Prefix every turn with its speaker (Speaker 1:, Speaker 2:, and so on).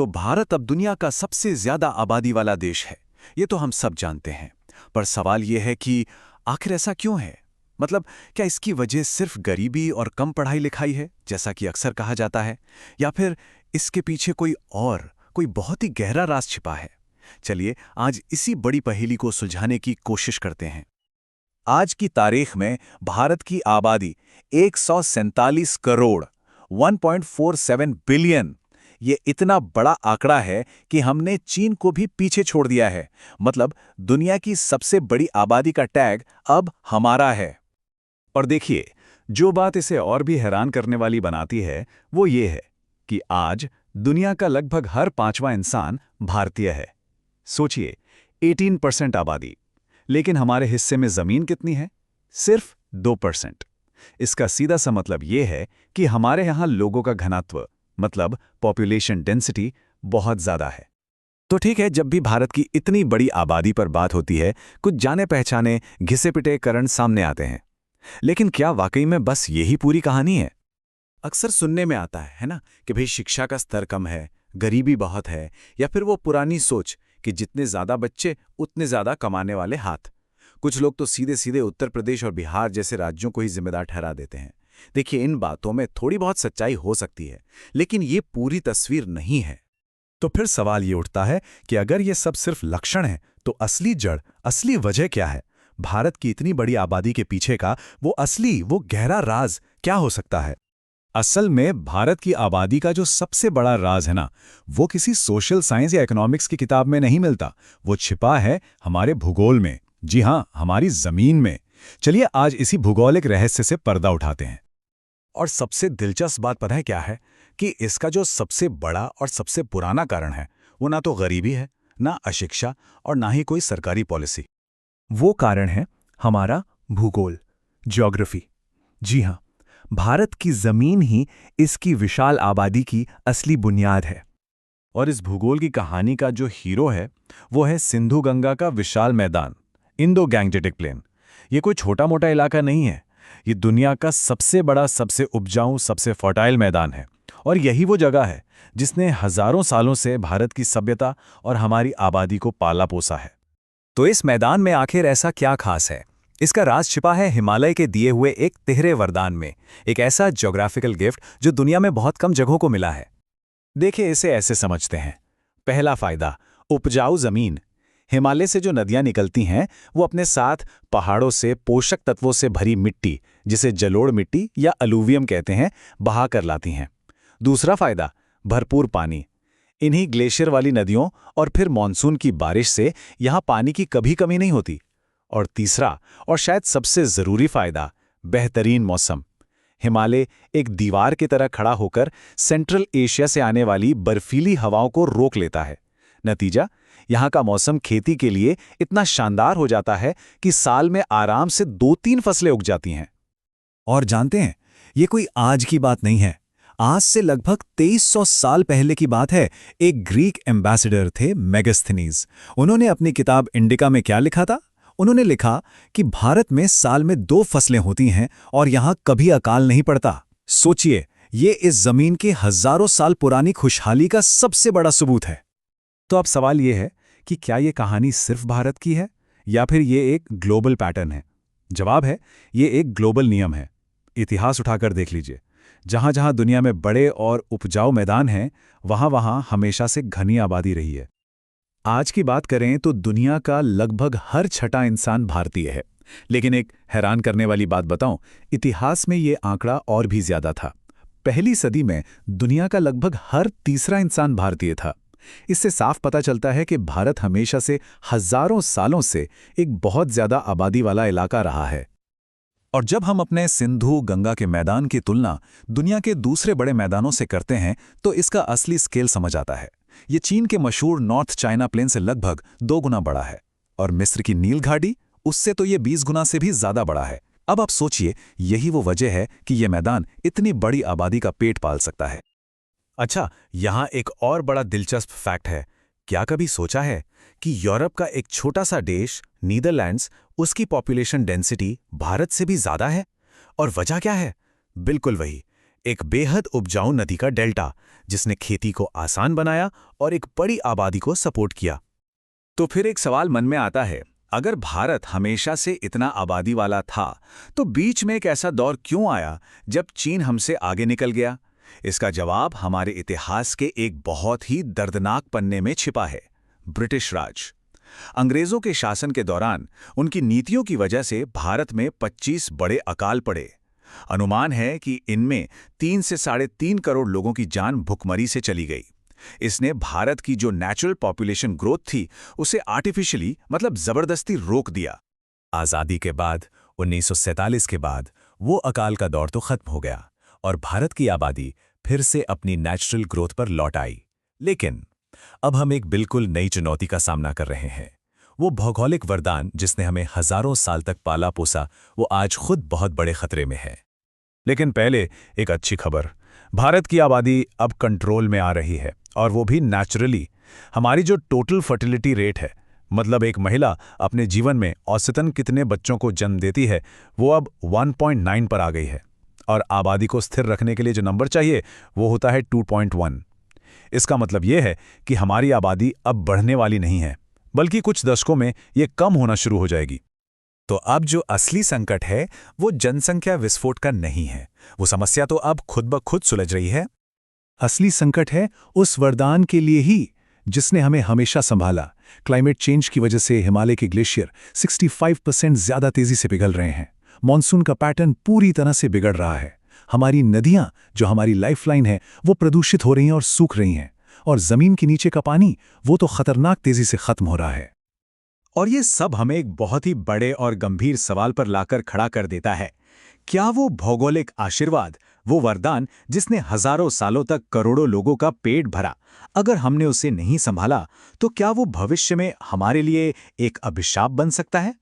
Speaker 1: तो भारत अब दुनिया का सबसे ज्यादा आबादी वाला देश है, ये तो हम सब जानते हैं। पर सवाल ये है कि आखिर ऐसा क्यों है? मतलब क्या इसकी वजह सिर्फ गरीबी और कम पढ़ाई लिखाई है, जैसा कि अक्सर कहा जाता है, या फिर इसके पीछे कोई बहुत ही गहरा राज छिपा है? चलिए आज इसी बड़ी पहेली को सुलझाने की कोशिश करते हैं। आज की तारीख में भारत की आबादी 147 करोड़ 1.47 बिलियन, ये इतना बड़ा आंकड़ा है कि हमने चीन को भी पीछे छोड़ दिया है। मतलब दुनिया की सबसे बड़ी आबादी का टैग अब हमारा है। और देखिए, जो बात इसे और भी हैरान करने वाली बनाती है वो ये है कि आज दुनिया का लगभग हर पांचवां इंसान भारतीय है। सोचिए, 18% आबादी, लेकिन हमारे हिस्से में जमीन कितनी है? सिर्फ 2%। इसका सीधा सा मतलब ये है कि हमारे यहां लोगों का घनत्व, मतलब पॉपुलेशन डेंसिटी, बहुत ज्यादा है। तो ठीक है, जब भी भारत की इतनी बड़ी आबादी पर बात होती है, कुछ जाने पहचाने घिसे पिटे कारण सामने आते हैं। लेकिन क्या वाकई में बस यही पूरी कहानी है? अक्सर सुनने में आता है ना, कि भाई शिक्षा का स्तर कम है, गरीबी बहुत है, या फिर वो पुरानी सोच कि जितने ज्यादा बच्चे उतने ज्यादा कमाने वाले हाथ। कुछ लोग तो सीधे सीधे उत्तर प्रदेश और बिहार जैसे राज्यों को ही जिम्मेदार ठहरा देते हैं। देखिए, इन बातों में थोड़ी बहुत सच्चाई हो सकती है, लेकिन ये पूरी तस्वीर नहीं है। तो फिर सवाल ये उठता है कि अगर ये सब सिर्फ लक्षण है, तो असली जड़, असली वजह क्या है? भारत की इतनी बड़ी आबादी के पीछे का वो गहरा राज क्या हो सकता है? असल में भारत की आबादी का जो सबसे बड़ा राज है ना, वो किसी सोशल साइंस या इकोनॉमिक्स की किताब में नहीं मिलता। वो छिपा है हमारे भूगोल में। जी हाँ, हमारी जमीन में। चलिए आज इसी भूगोलिक रहस्य से पर्दा उठाते हैं। और सबसे दिलचस्प बात पता है क्या है? कि इसका जो सबसे बड़ा और सबसे पुराना कारण है, वो ना तो गरीबी है, ना अशिक्षा, और ना ही कोई सरकारी पॉलिसी। वो कारण है हमारा भूगोल, ज्योग्राफी। जी हाँ, भारत की जमीन ही इसकी विशाल आबादी की असली बुनियाद है। और इस भूगोल की कहानी का जो हीरो है, वो है सिंधु गंगा का विशाल मैदान, इंडो गैंजेटिक प्लेन। ये कोई छोटा मोटा इलाका नहीं है, ये दुनिया का सबसे बड़ा, सबसे उपजाऊ, सबसे फर्टाइल मैदान है। और यही वो जगह है जिसने हजारों सालों से भारत की सभ्यता और हमारी आबादी को पाला पोसा है। तो इस मैदान में आखिर ऐसा क्या खास है? इसका राज छिपा है हिमालय के दिए हुए एक तिहरे वरदान में, एक ऐसा ज्योग्राफिकल गिफ्ट जो दुनिया में बहुत कम जगहों को मिला है। देखिए, इसे ऐसे समझते हैं। पहला फायदा, उपजाऊ जमीन। हिमालय से जो नदियां निकलती हैं, वो अपने साथ पहाड़ों से पोषक तत्वों से भरी मिट्टी, जिसे जलोढ़ मिट्टी या अलूवियम कहते हैं, बहा कर लाती हैं। दूसरा फायदा, भरपूर पानी। इन्हीं ग्लेशियर वाली नदियों और फिर मॉनसून की बारिश से यहां पानी की कभी कमी नहीं होती। और तीसरा, और शायद सबसे जरूरी फायदा, बेहतरीन मौसम। हिमालय एक दीवार की तरह खड़ा होकर सेंट्रल एशिया से आने वाली बर्फीली हवाओं को रोक लेता है। नतीजा, यहां का मौसम खेती के लिए इतना शानदार हो जाता है कि साल में आराम से 2-3 फसलें उग जाती हैं। और जानते हैं, ये कोई आज की बात नहीं है। आज से लगभग 2300 साल पहले की बात है। एक ग्रीक एम्बेसडर थे, मेगास्थनीज। उन्होंने अपनी किताब इंडिका में क्या लिखा था? उन्होंने लिखा कि भारत में साल में 2 फसलें होती हैं और यहां कभी अकाल नहीं पड़ता। सोचिए, ये इस जमीन की हजारों साल पुरानी खुशहाली का सबसे बड़ा सबूत है। तो अब सवाल ये है कि क्या ये कहानी सिर्फ भारत की है, या फिर ये एक ग्लोबल पैटर्न है? जवाब है, ये एक ग्लोबल नियम है। इतिहास उठाकर देख लीजिए, जहां जहां दुनिया में बड़े और उपजाऊ मैदान हैं, वहां वहां हमेशा से घनी आबादी रही है। आज की बात करें तो दुनिया का लगभग हर छठा इंसान भारतीय है। लेकिन एक हैरान करने वाली बात बताऊं, इतिहास में ये आंकड़ा और भी ज्यादा था। पहली सदी में दुनिया का लगभग हर तीसरा इंसान भारतीय था। इससे साफ पता चलता है कि भारत हमेशा से हजारों सालों से एक बहुत ज्यादा आबादी वाला इलाका रहा है। और जब हम अपने सिंधु गंगा के मैदान की तुलना दुनिया के दूसरे बड़े मैदानों से करते हैं, तो इसका असली स्केल समझ आता है। ये चीन के मशहूर नॉर्थ चाइना प्लेन से लगभग 2 गुना बड़ा है, और मिस्र की नील घाटी, उससे तो ये 20 गुना से भी ज्यादा बड़ा है। अब आप सोचिए, यही वो वजह है कि यह मैदान इतनी बड़ी आबादी का पेट पाल सकता है। अच्छा, यहां एक और बड़ा दिलचस्प फैक्ट है। क्या कभी सोचा है कि यूरोप का एक छोटा सा देश नीदरलैंड्स, उसकी पॉपुलेशन डेंसिटी भारत से भी ज्यादा है? और वजह क्या है? बिल्कुल वही, एक बेहद उपजाऊ नदी का डेल्टा जिसने खेती को आसान बनाया और एक बड़ी आबादी को सपोर्ट किया। तो फिर एक सवाल मन में आता है, अगर भारत हमेशा से इतना आबादी वाला था तो बीच में एक ऐसा दौर क्यों आया जब चीन हमसे आगे निकल गया? इसका जवाब हमारे इतिहास के एक बहुत ही दर्दनाक पन्ने में छिपा है, ब्रिटिश राज। अंग्रेजों के शासन के दौरान उनकी नीतियों की वजह से भारत में 25 बड़े अकाल पड़े। अनुमान है कि इनमें 3 से 3.5 करोड़ लोगों की जान भुखमरी से चली गई। इसने भारत की जो नेचुरल पॉपुलेशन ग्रोथ थी उसे आर्टिफिशियली मतलब जबरदस्ती रोक दिया। आज़ादी के बाद 1947 के बाद वो अकाल का दौर तो खत्म हो गया और भारत की आबादी फिर से अपनी नेचुरल ग्रोथ पर लौट आई। लेकिन अब हम एक बिल्कुल नई चुनौती का सामना कर रहे हैं। वो भौगोलिक वरदान जिसने हमें हजारों साल तक पाला पोसा, वो आज खुद बहुत बड़े खतरे में है। लेकिन पहले एक अच्छी खबर, भारत की आबादी अब कंट्रोल में आ रही है और वो भी नेचुरली। हमारी जो टोटल फर्टिलिटी रेट है, मतलब एक महिला अपने जीवन में औसतन कितने बच्चों को जन्म देती है, वो अब 1.9 पर आ गई है और आबादी को स्थिर रखने के लिए जो नंबर चाहिए वो होता है 2.1। इसका मतलब ये है कि हमारी आबादी अब बढ़ने वाली नहीं है, बल्कि कुछ दशकों में ये कम होना शुरू हो जाएगी। तो अब जो असली संकट है वो जनसंख्या विस्फोट का नहीं है, वो समस्या तो अब खुद ब खुद सुलझ रही है। असली संकट है उस वरदान के लिए ही जिसने हमें हमेशा संभाला। क्लाइमेट चेंज की वजह से हिमालय के ग्लेशियर 65% ज्यादा तेजी से पिघल रहे हैं। मॉनसून का पैटर्न पूरी तरह से बिगड़ रहा है। हमारी नदियां जो हमारी लाइफलाइन है वो प्रदूषित हो रही हैं और सूख रही हैं। और जमीन के नीचे का पानी वो तो खतरनाक तेजी से खत्म हो रहा है। और ये सब हमें एक बहुत ही बड़े और गंभीर सवाल पर लाकर खड़ा कर देता है। क्या वो भौगोलिक आशीर्वाद, वो वरदान जिसने हजारों सालों तक करोड़ों लोगों का पेट भरा, अगर हमने उसे नहीं संभाला तो क्या वो भविष्य में हमारे लिए एक अभिशाप बन सकता है?